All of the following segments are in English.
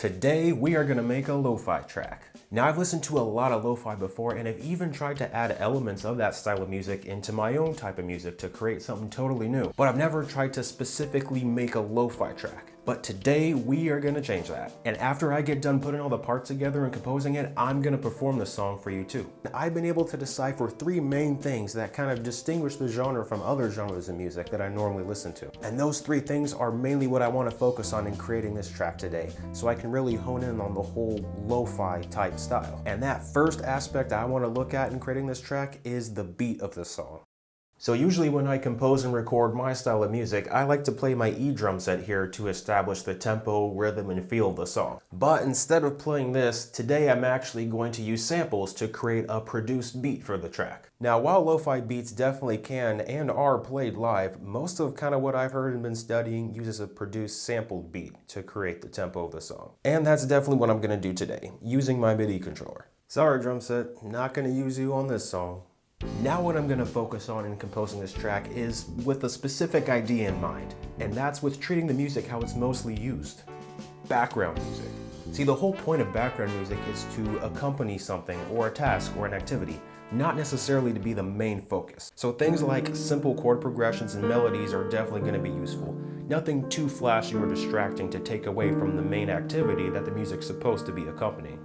Today we are gonna make a lo-fi track. Now I've listened to a lot of lo-fi before and I've even tried to add elements of that style of music into my own type of music to create something totally new. But I've never tried to specifically make a lo-fi track. But today we are gonna change that. And after I get done putting all the parts together and composing it, I'm gonna perform the song for you too. I've been able to decipher three main things that kind of distinguish the genre from other genres of music that I normally listen to. And those three things are mainly what I want to focus on in creating this track today, so I can really hone in on the whole lo-fi type style. And that first aspect I want to look at in creating this track is the beat of the song. So usually when I compose and record my style of music, I like to play my E drum set here to establish the tempo, rhythm, and feel of the song. But instead of playing this, today I'm actually going to use samples to create a produced beat for the track. Now while lo-fi beats definitely can and are played live, most of kind of what I've heard and been studying uses a produced sampled beat to create the tempo of the song. And that's definitely what I'm going to do today, using my MIDI controller. Sorry drum set, not going to use you on this song. Now what I'm going to focus on in composing this track is with a specific idea in mind, and that's with treating the music how it's mostly used. Background music. See, the whole point of background music is to accompany something or a task or an activity, not necessarily to be the main focus. So things like simple chord progressions and melodies are definitely going to be useful. Nothing too flashy or distracting to take away from the main activity that the music's supposed to be accompanying.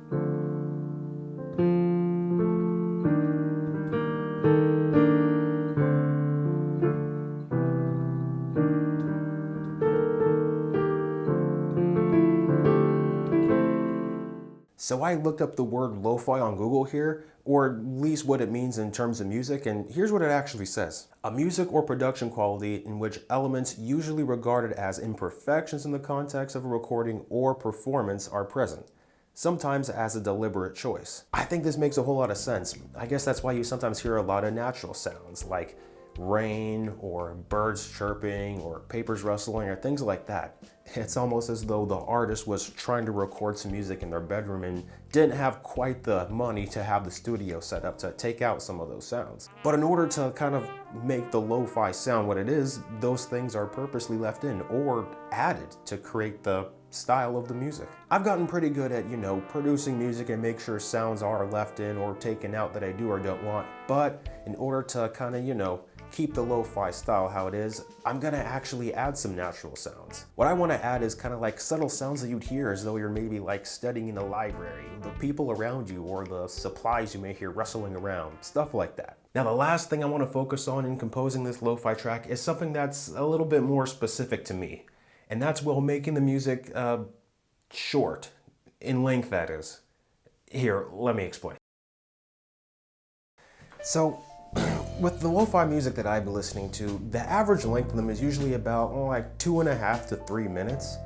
So I looked up the word lo-fi on Google here, or at least what it means in terms of music, and here's what it actually says. A music or production quality in which elements usually regarded as imperfections in the context of a recording or performance are present, sometimes as a deliberate choice. I think this makes a whole lot of sense. I guess that's why you sometimes hear a lot of natural sounds like rain or birds chirping or papers rustling or things like that. It's almost as though the artist was trying to record some music in their bedroom and didn't have quite the money to have the studio set up to take out some of those sounds. But in order to kind of make the lo-fi sound what it is, those things are purposely left in or added to create the style of the music. I've gotten pretty good at, producing music and make sure sounds are left in or taken out that I do or don't want. But in order to kind of, keep the lo-fi style how it is, I'm gonna actually add some natural sounds. What I want to add is kind of like subtle sounds that you'd hear as though you're maybe like studying in a library, the people around you or the supplies you may hear rustling around, stuff like that. Now the last thing I want to focus on in composing this lo-fi track is something that's a little bit more specific to me, and that's while making the music short, in length that is. Here, let me explain. So, with the lo-fi music that I've been listening to, the average length of them is usually about like 2.5 to 3 minutes.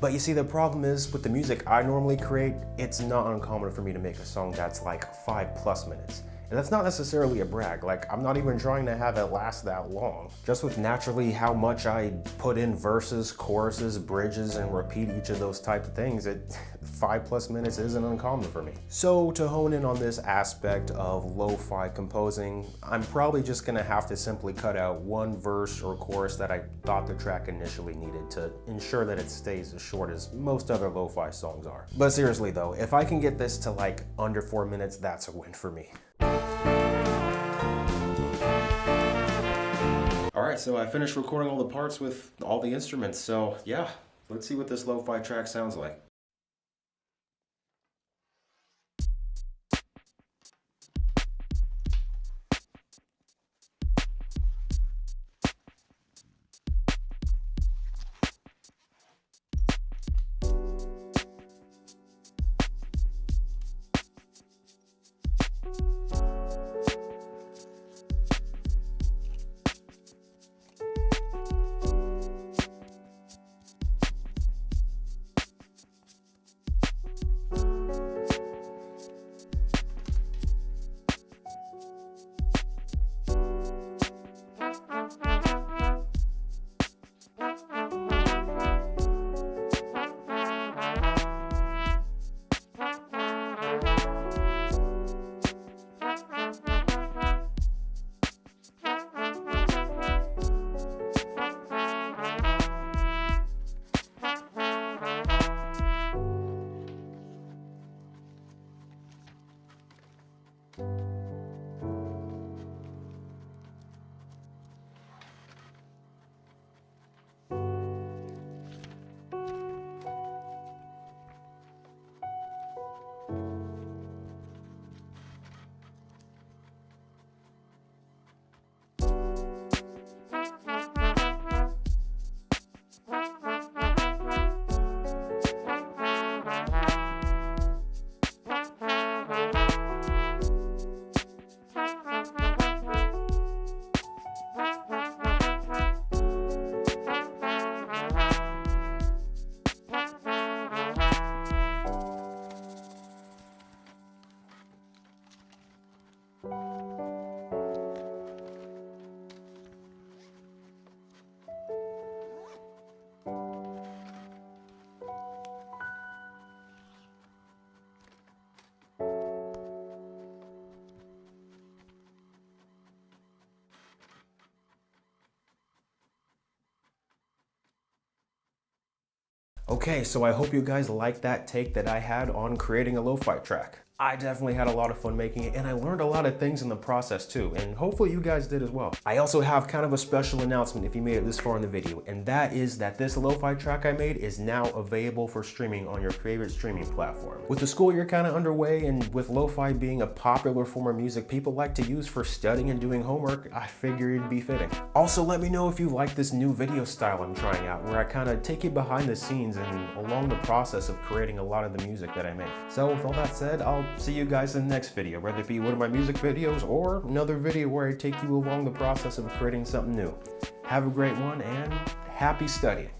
But you see, the problem is with the music I normally create, it's not uncommon for me to make a song that's like 5+ minutes. And that's not necessarily a brag, like I'm not even trying to have it last that long. Just with naturally how much I put in verses, choruses, bridges, and repeat each of those types of things, 5+ minutes isn't uncommon for me. So to hone in on this aspect of lo-fi composing, I'm probably just gonna have to simply cut out one verse or chorus that I thought the track initially needed to ensure that it stays as short as most other lo-fi songs are. But seriously though, if I can get this to like under 4 minutes, that's a win for me. Alright, so I finished recording all the parts with all the instruments, so yeah, let's see what this lo-fi track sounds like. Okay, so I hope you guys liked that take that I had on creating a lo-fi track. I definitely had a lot of fun making it, and I learned a lot of things in the process too, and hopefully you guys did as well. I also have kind of a special announcement if you made it this far in the video, and that is that this lo-fi track I made is now available for streaming on your favorite streaming platform. With the school year kind of underway, and with lo-fi being a popular form of music people like to use for studying and doing homework, I figured it'd be fitting. Also, let me know if you like this new video style I'm trying out, where I kind of take you behind the scenes and along the process of creating a lot of the music that I make. So with all that said, I'll see you guys in the next video, whether it be one of my music videos or another video where I take you along the process of creating something new. Have a great one and happy studying.